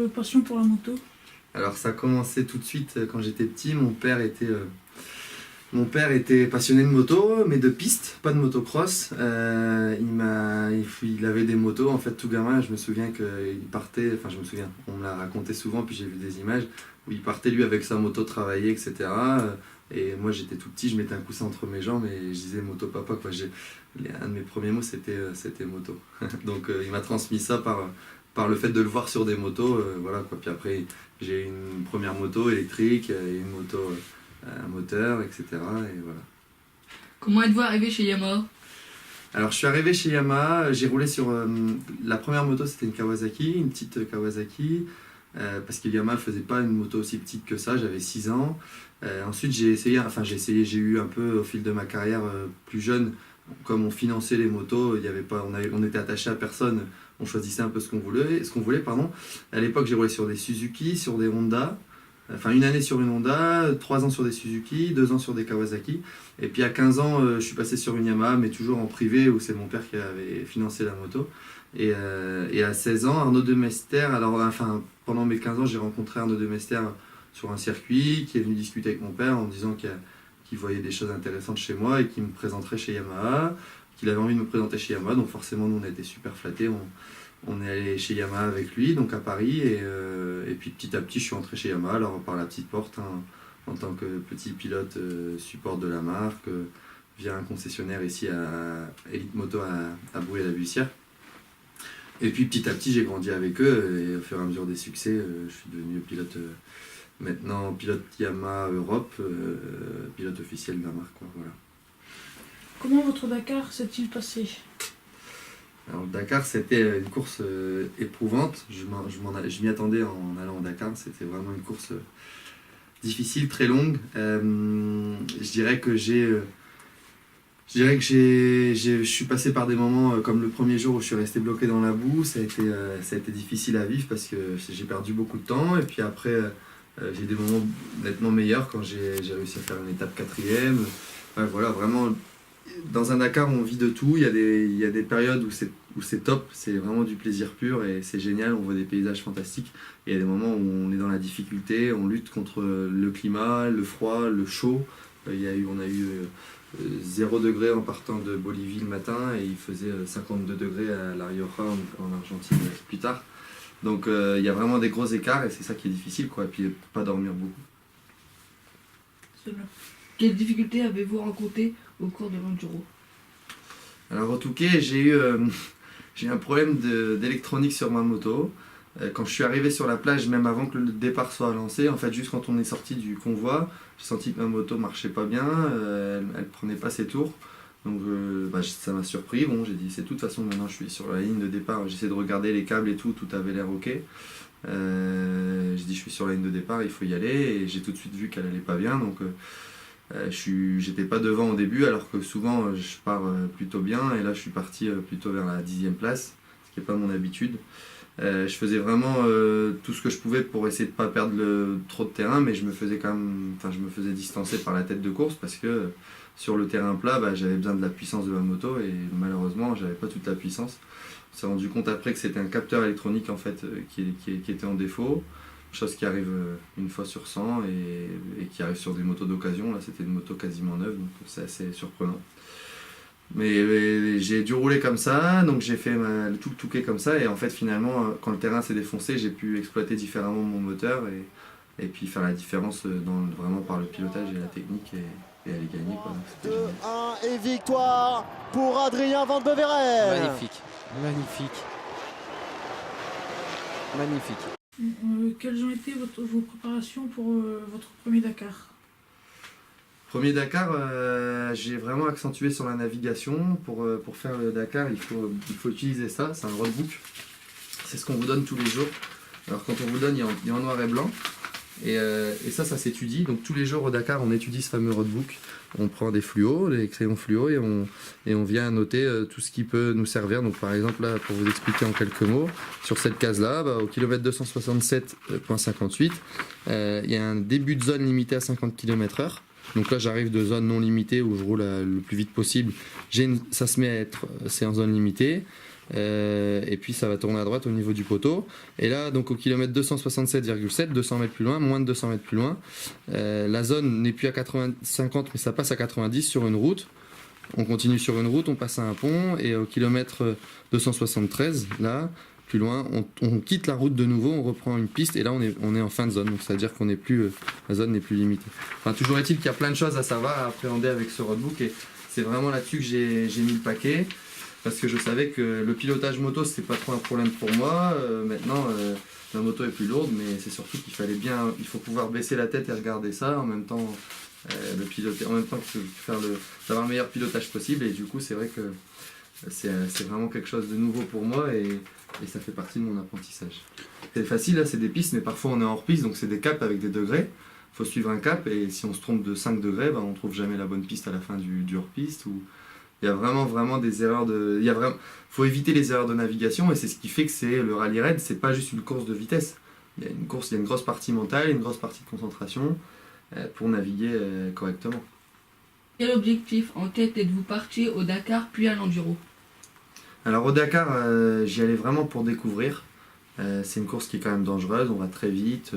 passion pour la moto? Alors ça a commencé tout de suite quand j'étais petit. Mon père était passionné de moto, mais de piste, pas de motocross. Il avait des motos, en fait, tout gamin. Je me souviens qu'il partait, enfin je me souviens, on me l'a raconté souvent, puis j'ai vu des images où il partait lui avec sa moto travailler, etc. Et moi j'étais tout petit, je mettais un coussin entre mes jambes et je disais moto papa, quoi. Un de mes premiers mots c'était moto. Donc il m'a transmis ça par le fait de le voir sur des motos, voilà quoi. Puis après j'ai eu une première moto électrique, et une moto un moteur, etc. Et voilà. Comment êtes-vous arrivé chez Yamaha? Alors je suis arrivé chez Yamaha, j'ai roulé sur la première moto, c'était une Kawasaki, une petite Kawasaki, parce que Yamaha ne faisait pas une moto aussi petite que ça, j'avais 6 ans. Ensuite j'ai eu un peu au fil de ma carrière plus jeune, comme on finançait les motos, il y avait pas, on était attaché à personne, on choisissait un peu ce qu'on voulait, pardon. À l'époque j'ai roulé sur des Suzuki, sur des Honda. Enfin, une année sur une Honda, 3 ans sur des Suzuki, 2 ans sur des Kawasaki. Et puis à 15 ans, je suis passé sur une Yamaha, mais toujours en privé, où c'est mon père qui avait financé la moto. Et à 16 ans, Arnaud Demester, pendant mes 15 ans, j'ai rencontré Arnaud Demester sur un circuit, qui est venu discuter avec mon père en me disant qu'il voyait des choses intéressantes chez moi et qu'il me présenterait chez Yamaha, qu'il avait envie de me présenter chez Yamaha. Donc forcément, nous, on a été super flattés. On est allé chez Yamaha avec lui, donc à Paris, et puis petit à petit je suis entré chez Yamaha, alors par la petite porte, hein, en tant que petit pilote support de la marque, via un concessionnaire ici à Elite Moto à Brouillé-la-Bussière. Et puis petit à petit j'ai grandi avec eux, et au fur et à mesure des succès, je suis devenu pilote, maintenant pilote Yamaha Europe, pilote officiel de la marque, quoi, voilà. Comment votre Dakar s'est-il passé? Alors, le Dakar, c'était une course éprouvante. Je m'y attendais en allant au Dakar. C'était vraiment une course difficile, très longue. Je dirais que je suis passé par des moments comme le premier jour où je suis resté bloqué dans la boue. Ça a été difficile à vivre parce que j'ai perdu beaucoup de temps. Et puis après, j'ai des moments nettement meilleurs quand j'ai réussi à faire une étape 4e. Enfin, voilà, vraiment. Dans un Dakar, on vit de tout. Il y a des périodes où c'est top, c'est vraiment du plaisir pur et c'est génial, on voit des paysages fantastiques. Et il y a des moments où on est dans la difficulté, on lutte contre le climat, le froid, le chaud. On a eu 0 degré en partant de Bolivie le matin et il faisait 52 degrés à La Rioja en Argentine plus tard. Donc il y a vraiment des gros écarts et c'est ça qui est difficile, quoi. Et puis pas dormir beaucoup. C'est bien. Quelles difficultés avez-vous rencontrées au cours de l'enduro? Alors au Touquet, j'ai eu un problème d'électronique sur ma moto. Quand je suis arrivé sur la plage, même avant que le départ soit lancé, en fait juste quand on est sorti du convoi, j'ai senti que ma moto marchait pas bien, elle prenait pas ses tours. Donc ça m'a surpris. Bon, j'ai dit c'est tout, de toute façon maintenant je suis sur la ligne de départ, j'essaie de regarder les câbles et tout avait l'air ok. J'ai dit je suis sur la ligne de départ, il faut y aller, et j'ai tout de suite vu qu'elle allait pas bien, donc j'étais pas devant au début, alors que souvent je pars plutôt bien, et là je suis parti plutôt vers la 10e place, ce qui n'est pas mon habitude. Je faisais vraiment tout ce que je pouvais pour essayer de ne pas perdre trop de terrain, mais je me faisais distancer par la tête de course parce que sur le terrain plat, j'avais besoin de la puissance de ma moto et malheureusement j'avais pas toute la puissance. On s'est rendu compte après que c'était un capteur électronique en fait qui était en défaut, chose qui arrive une fois sur 100 et qui arrive sur des motos d'occasion. Là c'était une moto quasiment neuve, donc c'est assez surprenant. Mais j'ai dû rouler comme ça, donc j'ai fait tout le Touquet comme ça, et en fait finalement quand le terrain s'est défoncé, j'ai pu exploiter différemment mon moteur et puis faire la différence vraiment par le pilotage et la technique et aller gagner, quoi. 2-1 et victoire pour Adrien Van Beveren. Magnifique, magnifique, magnifique. Quelles ont été vos préparations pour votre premier Dakar? Premier Dakar, j'ai vraiment accentué sur la navigation. Pour faire le Dakar, il faut utiliser ça, c'est un roadbook. C'est ce qu'on vous donne tous les jours. Alors quand on vous donne, il y a en noir et blanc. Et ça s'étudie. Donc tous les jours au Dakar, on étudie ce fameux roadbook. On prend des fluos, des crayons fluo, et on vient noter tout ce qui peut nous servir. Donc par exemple, là, pour vous expliquer en quelques mots, sur cette case-là, au kilomètre 267,58, il y a un début de zone limité à 50 km/h. Donc là, j'arrive de zone non limitée où je roule le plus vite possible. Ça se met à être, c'est en zone limitée. Et puis ça va tourner à droite au niveau du poteau. Et là, donc au kilomètre 267,7, 200 mètres plus loin, moins de 200 mètres plus loin, la zone n'est plus à 50, mais ça passe à 90 sur une route. On continue sur une route, on passe à un pont, et au kilomètre 273, là, plus loin, on quitte la route de nouveau, on reprend une piste, et là on est en fin de zone, donc c'est-à-dire qu'on n'est plus, la zone n'est plus limitée. Enfin, toujours est-il qu'il y a plein de choses à savoir, à appréhender avec ce roadbook, et c'est vraiment là-dessus que j'ai mis le paquet, parce que je savais que le pilotage moto, c'était pas trop un problème pour moi. Maintenant, la moto est plus lourde, mais c'est surtout qu'il faut pouvoir baisser la tête et regarder ça en même temps. Le piloter en même temps que d'avoir le meilleur pilotage possible, et du coup c'est vrai que c'est vraiment quelque chose de nouveau pour moi, et ça fait partie de mon apprentissage. C'est facile, là c'est des pistes, mais parfois on est hors piste, donc c'est des caps avec des degrés, il faut suivre un cap, et si on se trompe de 5 degrés, bah, on trouve jamais la bonne piste à la fin du hors-piste. Il y a vraiment des erreurs faut éviter les erreurs de navigation, et c'est ce qui fait que le rallye raid, c'est pas juste une course de vitesse, il y a une grosse partie mentale, une grosse partie de concentration, pour naviguer correctement. Quel objectif en tête êtes-vous parti au Dakar puis à l'Enduro? Alors au Dakar, j'y allais vraiment pour découvrir. C'est une course qui est quand même dangereuse, on va très vite,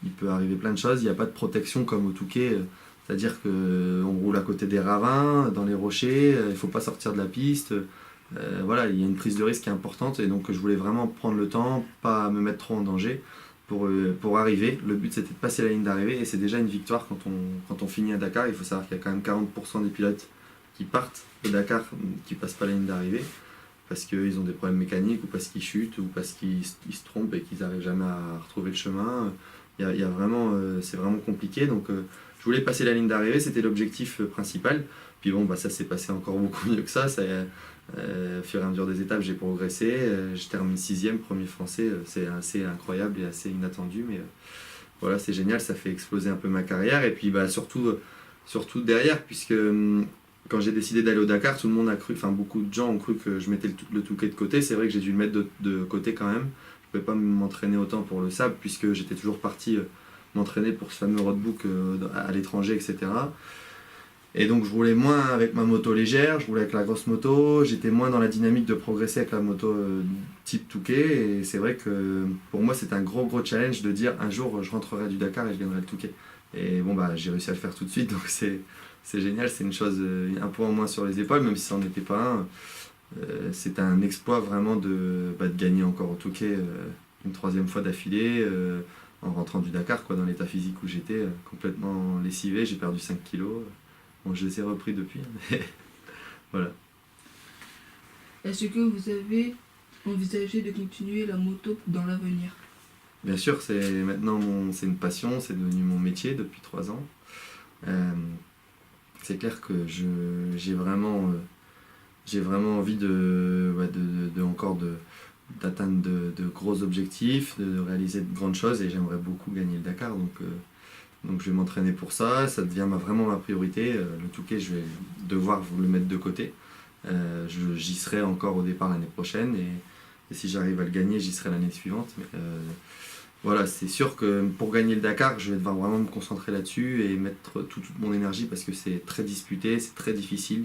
il peut arriver plein de choses, il n'y a pas de protection comme au Touquet, c'est-à-dire qu'on roule à côté des ravins, dans les rochers, il ne faut pas sortir de la piste. Voilà, il y a une prise de risque qui est importante, et donc je voulais vraiment prendre le temps, pas me mettre trop en danger. Pour arriver, le but c'était de passer la ligne d'arrivée, et c'est déjà une victoire quand on finit à Dakar. Il faut savoir qu'il y a quand même 40% des pilotes qui partent de Dakar qui passent pas la ligne d'arrivée parce qu'ils ont des problèmes mécaniques, ou parce qu'ils chutent, ou parce qu'ils se trompent et qu'ils n'arrivent jamais à retrouver le chemin. C'est vraiment compliqué, donc je voulais passer la ligne d'arrivée, c'était l'objectif principal. Puis bon, ça s'est passé encore beaucoup mieux que ça. Au fur et à mesure des étapes, j'ai progressé. Je termine 6e, premier français. C'est assez incroyable et assez inattendu. Mais voilà, c'est génial, ça fait exploser un peu ma carrière. Et puis surtout derrière, puisque quand j'ai décidé d'aller au Dakar, tout le monde a cru, enfin beaucoup de gens ont cru que je mettais le Touquet de côté. C'est vrai que j'ai dû le mettre de côté quand même. Je ne pouvais pas m'entraîner autant pour le sable, puisque j'étais toujours parti m'entraîner pour ce fameux roadbook à l'étranger, etc. Et donc je roulais moins avec ma moto légère, je roulais avec la grosse moto, j'étais moins dans la dynamique de progresser avec la moto type Touquet, et c'est vrai que pour moi c'était un gros challenge de dire un jour je rentrerai du Dakar et je gagnerai le Touquet. Et bon j'ai réussi à le faire tout de suite, donc c'est génial, c'est une chose, un poids en moins sur les épaules, même si ça n'en était pas un. C'est un exploit vraiment de gagner encore au Touquet une 3e fois d'affilée, en rentrant du Dakar, dans l'état physique où j'étais, complètement lessivé, j'ai perdu 5 kilos. Bon, je les ai repris depuis, mais voilà. Est-ce que vous avez envisagé de continuer la moto dans l'avenir? Bien sûr, c'est une passion, c'est devenu mon métier depuis 3 ans. C'est clair que j'ai vraiment envie d'atteindre de gros objectifs, de réaliser de grandes choses, et j'aimerais beaucoup gagner le Dakar. Donc je vais m'entraîner pour ça, ça devient vraiment ma priorité. Le Touquet, je vais devoir le mettre de côté. J'y serai encore au départ l'année prochaine, et si j'arrive à le gagner, j'y serai l'année suivante. Mais, voilà, c'est sûr que pour gagner le Dakar, je vais devoir vraiment me concentrer là-dessus et mettre toute mon énergie, parce que c'est très disputé, c'est très difficile.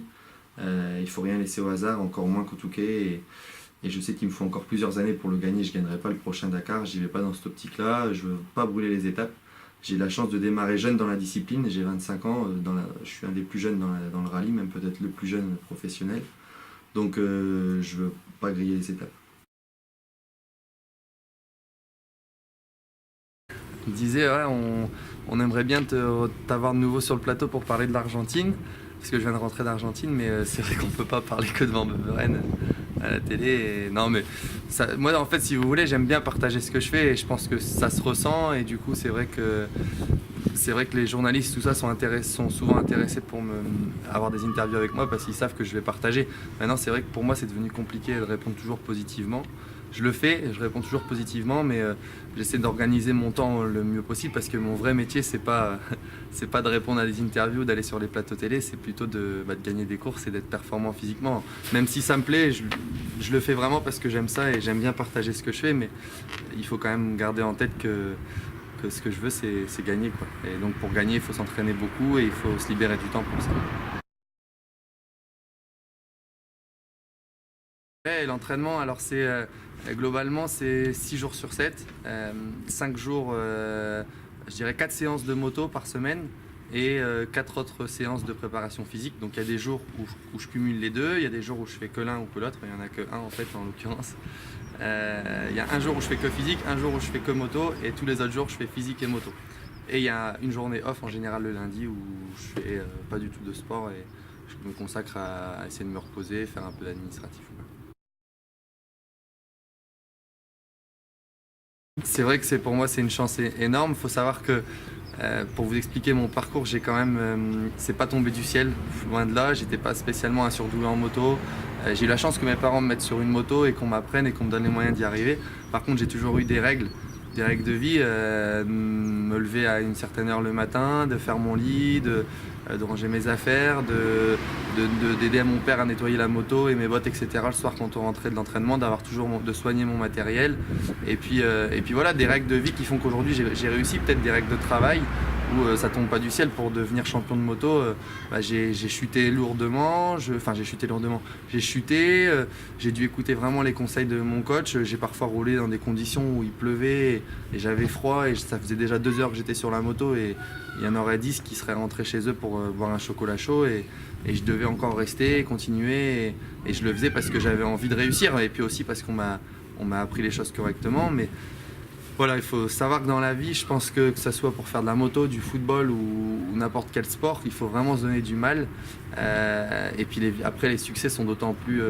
Il ne faut rien laisser au hasard, encore moins qu'au Touquet. Et je sais qu'il me faut encore plusieurs années pour le gagner. Je ne gagnerai pas le prochain Dakar, j'y vais pas dans cette optique-là. Je ne veux pas brûler les étapes. J'ai la chance de démarrer jeune dans la discipline, j'ai 25 ans, je suis un des plus jeunes dans le rallye, même peut-être le plus jeune professionnel. Donc je ne veux pas griller les étapes. Il disait, ouais, on aimerait bien t'avoir de nouveau sur le plateau pour parler de l'Argentine, parce que je viens de rentrer d'Argentine, mais c'est vrai qu'on ne peut pas parler que de Van Beveren à la télé. Non, mais moi, en fait, si vous voulez, j'aime bien partager ce que je fais, et je pense que ça se ressent, et du coup, c'est vrai que les journalistes, tout ça, sont souvent intéressés pour avoir des interviews avec moi, parce qu'ils savent que je vais partager. Maintenant, c'est vrai que pour moi, c'est devenu compliqué de répondre toujours positivement. Je le fais, je réponds toujours positivement, mais j'essaie d'organiser mon temps le mieux possible, parce que mon vrai métier, c'est pas de répondre à des interviews, d'aller sur les plateaux télé, c'est plutôt de gagner des courses et d'être performant physiquement. Même si ça me plaît, je le fais vraiment parce que j'aime ça et j'aime bien partager ce que je fais, mais il faut quand même garder en tête que que ce que je veux c'est gagner, quoi. Et donc pour gagner il faut s'entraîner beaucoup et il faut se libérer du temps pour ça. Ouais, l'entraînement, alors c'est globalement c'est 6 jours sur 7, 5 jours, je dirais 4 séances de moto par semaine et 4 autres séances de préparation physique. Donc il y a des jours où je cumule les deux, il y a des jours où je fais que l'un ou que l'autre, il n'y en a que un en fait en l'occurrence. Il y a un jour où je fais que physique, un jour où je fais que moto et tous les autres jours je fais physique et moto. Et il y a une journée off en général le lundi où je fais pas du tout de sport et je me consacre à essayer de me reposer, faire un peu d'administratif. C'est vrai que pour moi c'est une chance énorme. Il faut savoir que pour vous expliquer mon parcours, j'ai quand même, c'est pas tombé du ciel, loin de là. J'étais pas spécialement un surdoué en moto. J'ai eu la chance que mes parents me mettent sur une moto et qu'on m'apprenne et qu'on me donne les moyens d'y arriver. Par contre, j'ai toujours eu des règles de vie, me lever à une certaine heure le matin, de faire mon lit, de ranger mes affaires, d'aider mon père à nettoyer la moto et mes bottes, etc. le soir quand on rentrait de l'entraînement, de soigner mon matériel. Et puis voilà, des règles de vie qui font qu'aujourd'hui j'ai réussi, peut-être des règles de travail où ça tombe pas du ciel. Pour devenir champion de moto, j'ai chuté lourdement, j'ai chuté, j'ai dû écouter vraiment les conseils de mon coach. J'ai parfois roulé dans des conditions où il pleuvait et j'avais froid et ça faisait déjà 2 heures que j'étais sur la moto et il y en aurait 10 qui seraient rentrés chez eux pour boire un chocolat chaud et je devais encore rester, continuer et je le faisais parce que j'avais envie de réussir et puis aussi parce qu'on m'a appris les choses correctement. Mais voilà, il faut savoir que dans la vie, je pense que ça soit pour faire de la moto, du football ou n'importe quel sport, il faut vraiment se donner du mal. Et puis après, les succès sont d'autant plus,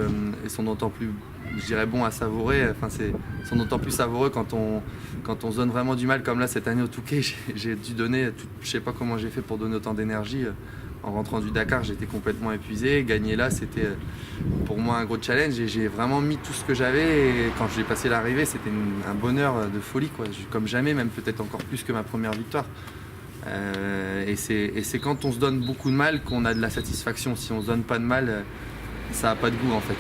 je dirais, bons à savourer. Enfin, sont d'autant plus savoureux quand on se donne vraiment du mal. Comme là, cette année au Touquet, j'ai dû donner, je sais pas comment j'ai fait pour donner autant d'énergie. En rentrant du Dakar, j'étais complètement épuisé. Gagner là, c'était pour moi un gros challenge et j'ai vraiment mis tout ce que j'avais. Et quand j'ai passé l'arrivée, c'était un bonheur de folie, quoi. Comme jamais, même peut-être encore plus que ma première victoire. Et c'est quand on se donne beaucoup de mal qu'on a de la satisfaction. Si on se donne pas de mal, ça n'a pas de goût en fait.